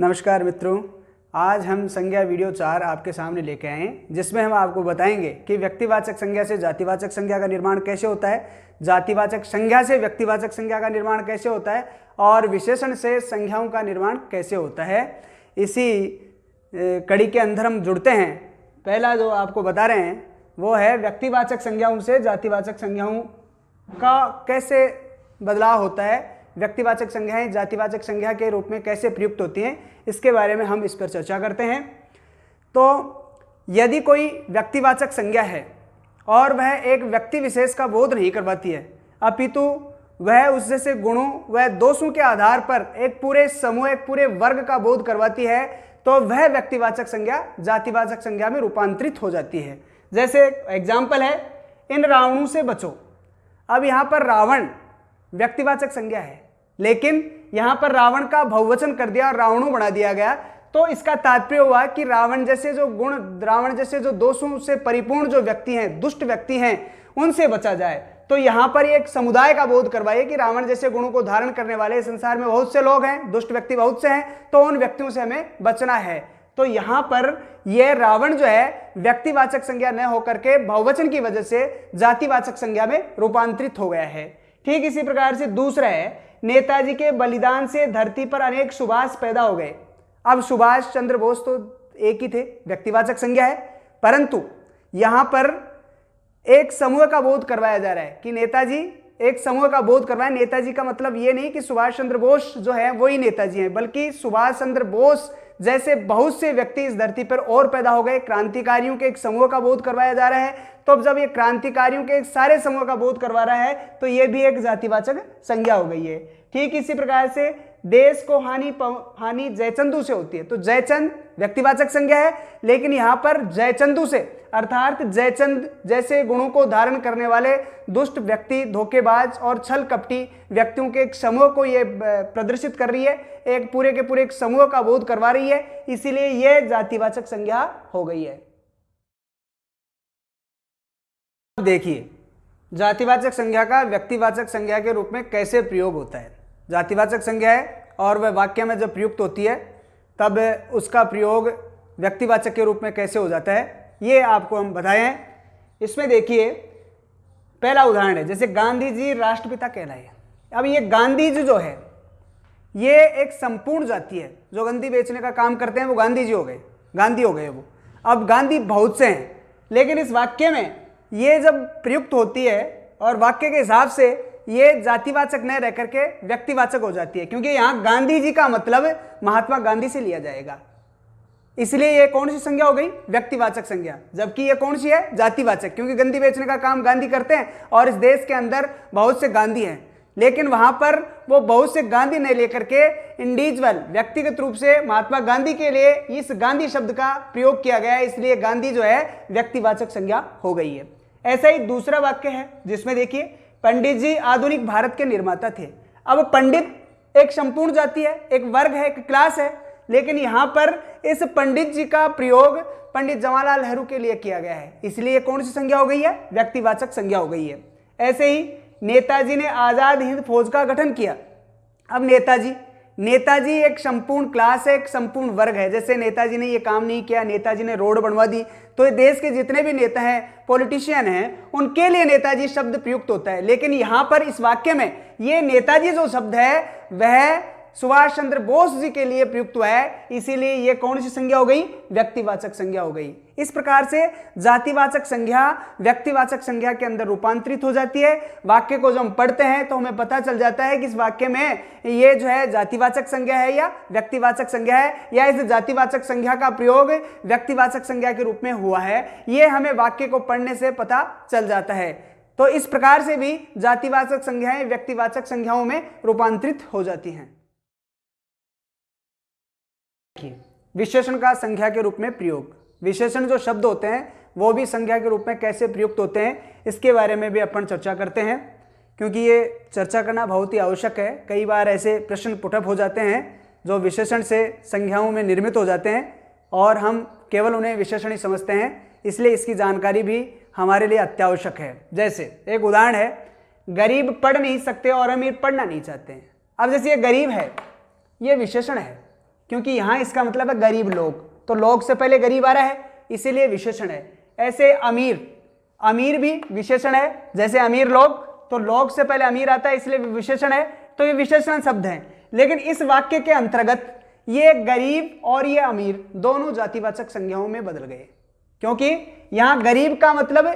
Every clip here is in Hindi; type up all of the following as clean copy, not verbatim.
नमस्कार मित्रों, आज हम संज्ञा वीडियो 4 आपके सामने लेके आए हैं, जिसमें हम आपको बताएंगे कि व्यक्तिवाचक संज्ञा से जातिवाचक संज्ञा का निर्माण कैसे होता है, जातिवाचक संज्ञा से व्यक्तिवाचक संज्ञा का निर्माण कैसे होता है और विशेषण से संज्ञाओं का निर्माण कैसे होता है। इसी कड़ी के अंदर हम जुड़ते हैं। पहला जो आपको बता रहे हैं वो है व्यक्तिवाचक संज्ञाओं से जातिवाचक संज्ञाओं का कैसे बदलाव होता है, व्यक्तिवाचक संज्ञाएं जातिवाचक संज्ञा के रूप में कैसे प्रयुक्त होती हैं, इसके बारे में हम इस पर चर्चा करते हैं। तो यदि कोई व्यक्तिवाचक संज्ञा है और वह एक व्यक्ति विशेष का बोध नहीं करवाती है, अपितु वह उस जैसे गुणों व दोषों के आधार पर एक पूरे समूह, एक पूरे वर्ग का बोध करवाती है, तो वह व्यक्तिवाचक संज्ञा जातिवाचक संज्ञा में रूपांतरित हो जाती है। जैसे एग्जाम्पल है, इन रावणों से बचो। अब यहाँ पर रावण व्यक्तिवाचक संज्ञा है, लेकिन यहां पर रावण का बहुवचन कर दिया और रावणों बना दिया गया, तो इसका तात्पर्य हुआ कि रावण जैसे जो गुण, रावण जैसे जो दोषों से परिपूर्ण जो व्यक्ति हैं, दुष्ट व्यक्ति हैं, उनसे बचा जाए। तो यहां पर एक समुदाय का बोध करवाइए कि रावण जैसे गुणों को धारण करने वाले संसार में बहुत से लोग हैं, दुष्ट व्यक्ति बहुत से हैं, तो उन व्यक्तियों से हमें बचना है। तो यहां पर यह रावण जो है व्यक्तिवाचक संज्ञा न होकर के बहुवचन की वजह से जातिवाचक संज्ञा में रूपांतरित हो गया है। ठीक इसी प्रकार से दूसरा है, नेताजी के बलिदान से धरती पर अनेक सुभाष पैदा हो गए। अब सुभाष चंद्र बोस तो एक ही थे, व्यक्तिवाचक संज्ञा है, परंतु यहां पर एक समूह का बोध करवाया जा रहा है कि नेताजी, एक समूह का बोध करवाया। नेताजी का मतलब ये नहीं कि सुभाष चंद्र बोस जो है वही नेताजी हैं, बल्कि सुभाष चंद्र बोस जैसे बहुत से व्यक्ति इस धरती पर और पैदा हो गए। क्रांतिकारियों के एक समूह का बोध करवाया जा रहा है। तो अब जब ये क्रांतिकारियों के एक सारे समूह का बोध करवा रहा है, तो ये भी एक जातिवाचक संज्ञा हो गई है। ठीक इसी प्रकार से देश को हानि जयचंदू से होती है, तो जयचंद व्यक्तिवाचक संज्ञा है, लेकिन यहां पर जयचंदू से अर्थात जयचंद जैसे गुणों को धारण करने वाले दुष्ट व्यक्ति, धोखेबाज और छल कपटी व्यक्तियों के एक समूह को ये प्रदर्शित कर रही है, एक पूरे के पूरे एक समूह का बोध करवा रही है, इसीलिए यह जातिवाचक संज्ञा हो गई है। देखिए, जातिवाचक संज्ञा का व्यक्तिवाचक संज्ञा के रूप में कैसे प्रयोग होता है। जातिवाचक संज्ञा है और वह वाक्य में जब प्रयुक्त होती है तब उसका प्रयोग व्यक्तिवाचक के रूप में कैसे हो जाता है, ये आपको हम बताए हैं। इसमें देखिए, पहला उदाहरण है, जैसे गांधी जी राष्ट्रपिता कहलाए। अब ये गांधी जी जो है ये एक संपूर्ण जाति है, जो गंदी बेचने का काम करते हैं वो गांधी जी हो गए, गांधी हो गए वो। अब गांधी बहुत से हैं, लेकिन इस वाक्य में ये जब प्रयुक्त होती है और वाक्य के हिसाब से ये जातिवाचक न रह करके व्यक्तिवाचक हो जाती है, क्योंकि यहां गांधी जी का मतलब महात्मा गांधी से लिया जाएगा, इसलिए ये कौन सी संज्ञा हो गई, व्यक्तिवाचक संज्ञा। जबकि ये कौन सी है, जातिवाचक, क्योंकि गंदी बेचने का काम गांधी करते हैं और इस देश के अंदर बहुत से गांधी हैं, लेकिन वहां पर वो बहुत से गांधी नहीं लेकर के इंडिविजुअल व्यक्तिगत रूप से महात्मा गांधी के लिए इस गांधी शब्द का प्रयोग किया गया है, इसलिए गांधी जो है व्यक्तिवाचक संज्ञा हो गई है। ऐसा ही दूसरा वाक्य है, जिसमें देखिए, पंडित जी आधुनिक भारत के निर्माता थे। अब पंडित एक संपूर्ण जाति है, एक वर्ग है, एक क्लास है, लेकिन यहां पर इस पंडित जी का प्रयोग पंडित जवाहरलाल नेहरू के लिए किया गया है, इसलिए कौन सी संज्ञा हो गई है, व्यक्तिवाचक संज्ञा हो गई है। ऐसे ही नेताजी ने आजाद हिंद फौज का गठन किया। अब नेताजी एक संपूर्ण क्लास है, एक संपूर्ण वर्ग है। जैसे नेताजी ने ये काम नहीं किया, नेताजी ने रोड बनवा दी, तो देश के जितने भी नेता हैं, पॉलिटिशियन हैं, उनके लिए नेताजी शब्द प्रयुक्त होता है। लेकिन यहां पर इस वाक्य में ये नेताजी जो शब्द है वह सुभाष चंद्र बोस जी के लिए प्रयुक्त हुआ है, इसीलिए ये कौन सी संज्ञा हो गई, व्यक्तिवाचक संज्ञा हो गई। इस प्रकार से जातिवाचक संज्ञा व्यक्तिवाचक संज्ञा के अंदर रूपांतरित हो जाती है। वाक्य को जब हम पढ़ते हैं तो हमें पता चल जाता है कि इस वाक्य में ये जो है जातिवाचक संज्ञा है या व्यक्तिवाचक संज्ञा है, या इस जातिवाचक संज्ञा का प्रयोग व्यक्तिवाचक संज्ञा के रूप में हुआ है, ये हमें वाक्य को पढ़ने से पता चल जाता है। तो इस प्रकार से भी जातिवाचक संज्ञाएं व्यक्तिवाचक संज्ञाओं में रूपांतरित हो जाती हैं। विशेषण का संज्ञा के रूप में प्रयोग, विशेषण जो शब्द होते हैं वो भी संज्ञा के रूप में कैसे प्रयुक्त होते हैं, इसके बारे में भी अपन चर्चा करते हैं, क्योंकि ये चर्चा करना बहुत ही आवश्यक है। कई बार ऐसे प्रश्न पुटअप हो जाते हैं जो विशेषण से संज्ञाओं में निर्मित हो जाते हैं और हम केवल उन्हें विशेषण ही समझते हैं, इसलिए इसकी जानकारी भी हमारे लिए अत्यावश्यक है। जैसे एक उदाहरण है, गरीब पढ़ नहीं सकते और अमीर पढ़ना नहीं चाहते हैं। अब जैसे ये गरीब है, ये विशेषण है, क्योंकि यहाँ इसका मतलब है गरीब लोग, तो लोग से पहले गरीब आ रहा है इसीलिए विशेषण है। ऐसे अमीर, अमीर भी विशेषण है, जैसे अमीर लोग, तो लोग से पहले अमीर आता है इसलिए विशेषण है, तो ये विशेषण शब्द हैं। लेकिन इस वाक्य के अंतर्गत ये गरीब और ये अमीर दोनों जातिवाचक संज्ञाओं में बदल गए, क्योंकि यहां गरीब का मतलब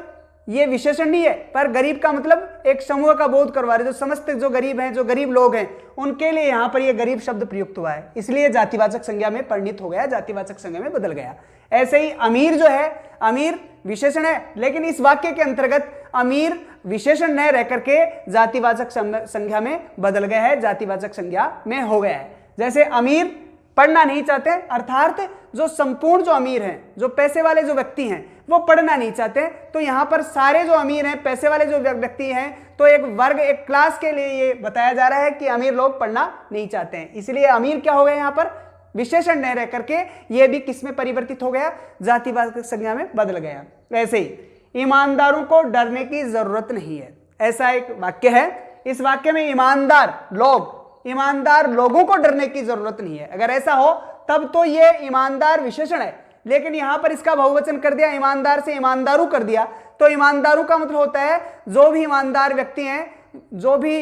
ये विशेषण नहीं है, पर गरीब का मतलब एक समूह का बोध करवा रहे, जो समस्त जो गरीब हैं, जो गरीब लोग हैं, उनके लिए यहां पर ये गरीब शब्द प्रयुक्त हुआ है, इसलिए जातिवाचक संज्ञा में परिणित हो गया, जातिवाचक संज्ञा में बदल गया। ऐसे ही अमीर जो है, अमीर विशेषण है, लेकिन इस वाक्य के अंतर्गत अमीर विशेषण न रह करके जातिवाचक संज्ञा में बदल गया है, जातिवाचक संज्ञा में हो गया है। जैसे अमीर पढ़ना नहीं चाहते, अर्थात जो संपूर्ण जो अमीर हैं, जो पैसे वाले जो व्यक्ति हैं, वो पढ़ना नहीं चाहते, तो यहां पर सारे जो अमीर हैं, पैसे वाले जो व्यक्ति हैं, तो एक वर्ग, एक क्लास के लिए ये बताया जा रहा है कि अमीर लोग पढ़ना नहीं चाहते हैं, इसलिए अमीर क्या हो गया, यहां पर विशेषण न रह करके ये भी किस में परिवर्तित हो गया, जातिवाचक संज्ञा में बदल गया। ऐसे ही ईमानदारों को डरने की जरूरत नहीं है, ऐसा एक वाक्य है। इस वाक्य में ईमानदार लोग, ईमानदार लोगों को डरने की जरूरत नहीं है, अगर ऐसा हो तब तो ये ईमानदार विशेषण है, लेकिन यहां पर इसका बहुवचन कर दिया, ईमानदार से ईमानदारू कर दिया, तो ईमानदारू का मतलब होता है जो भी ईमानदार व्यक्ति हैं, जो भी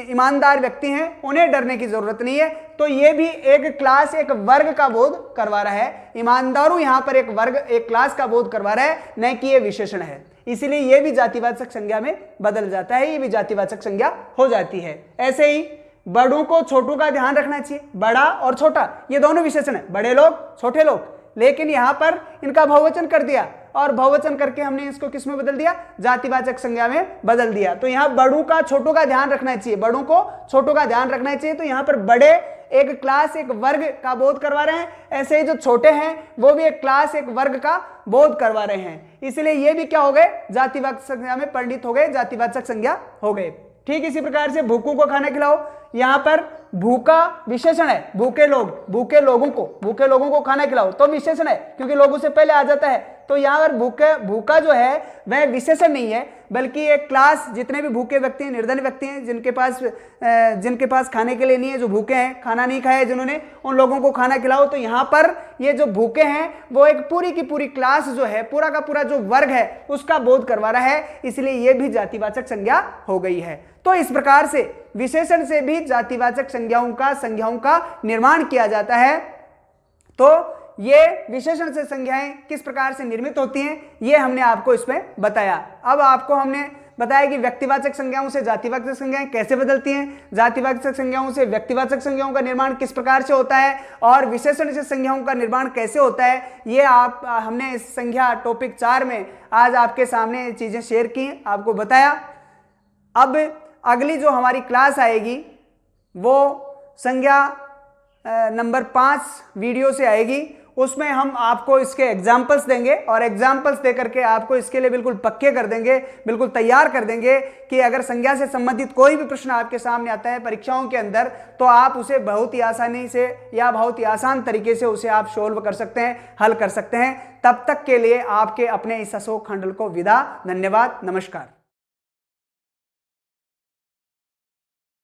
ईमानदार व्यक्ति हैं उन्हें डरने की जरूरत नहीं है, तो ये भी एक क्लास, एक वर्ग का बोध करवा रहा है। ईमानदारू यहां पर एक वर्ग, एक क्लास का बोध करवा रहा है, न कि ये विशेषण है, इसीलिए ये भी जातिवाचक संज्ञा में बदल जाता है, ये भी जातिवाचक संज्ञा हो जाती है। ऐसे ही बड़ों को छोटों का ध्यान रखना चाहिए, बड़ा और छोटा ये दोनों विशेषण है, बड़े लोग छोटे लोग, लेकिन यहां पर इनका बहुवचन कर दिया, और बहुवचन करके हमने इसको किस में बदल दिया, जातिवाचक संज्ञा में बदल दिया। तो यहां बड़ों का छोटों का ध्यान रखना चाहिए, बड़ों को छोटों का ध्यान रखना चाहिए, तो यहां पर बड़े एक क्लास, एक वर्ग का बोध करवा रहे हैं, ऐसे ही जो छोटे हैं वो भी एक क्लास, एक वर्ग का बोध करवा रहे हैं, इसलिए ये भी क्या हो गए, जातिवाचक संज्ञा में परिणित हो गए, जातिवाचक संज्ञा हो गए। ठीक इसी प्रकार से भूखों को खाना खिलाओ, यहां पर भूखा विशेषण है, भूखे लोग, भूखे लोगों को खाना खिलाओ तो विशेषण है, क्योंकि लोगों से पहले आ जाता है, तो यहां पर भूखा जो है वह विशेषण नहीं है, बल्कि एक क्लास, जितने भी भूखे व्यक्ति हैं, निर्धन व्यक्ति हैं, जिनके पास खाने के लिए नहीं है, जो भूखे हैं, खाना नहीं खाया जिन्होंने, उन लोगों को खाना खिलाओ। तो यहाँ पर ये जो भूखे हैं वो एक पूरी की पूरी क्लास जो है, पूरा का पूरा जो वर्ग है उसका बोध करवा रहा है, इसलिए ये भी जातिवाचक संज्ञा हो गई है। तो इस प्रकार से विशेषण से भी जातिवाचक संज्ञाओं का निर्माण किया जाता है। तो ये विशेषण से संज्ञाएं किस प्रकार से निर्मित होती हैं, ये हमने आपको इसमें बताया। अब आपको हमने बताया कि व्यक्तिवाचक संज्ञाओं से जातिवाचक संज्ञाएं कैसे बदलती हैं, जातिवाचक संज्ञाओं से व्यक्तिवाचक संज्ञाओं का निर्माण किस प्रकार से होता है, और विशेषण से संज्ञाओं का निर्माण कैसे होता है, ये हमने इस संज्ञा टॉपिक 4 में आज आपके सामने चीजें शेयर की, आपको बताया। अब अगली जो हमारी क्लास आएगी वो संज्ञा नंबर 5 वीडियो से आएगी, उसमें हम आपको इसके एग्जाम्पल्स देंगे, और एग्जाम्पल्स दे करके आपको इसके लिए बिल्कुल पक्के कर देंगे, बिल्कुल तैयार कर देंगे कि अगर संज्ञा से संबंधित कोई भी प्रश्न आपके सामने आता है परीक्षाओं के अंदर, तो आप उसे बहुत ही आसानी से या बहुत ही आसान तरीके से उसे आप सोल्व कर सकते हैं, हल कर सकते हैं। तब तक के लिए आपके अपने इस अशोक खंडल को विदा, धन्यवाद, नमस्कार।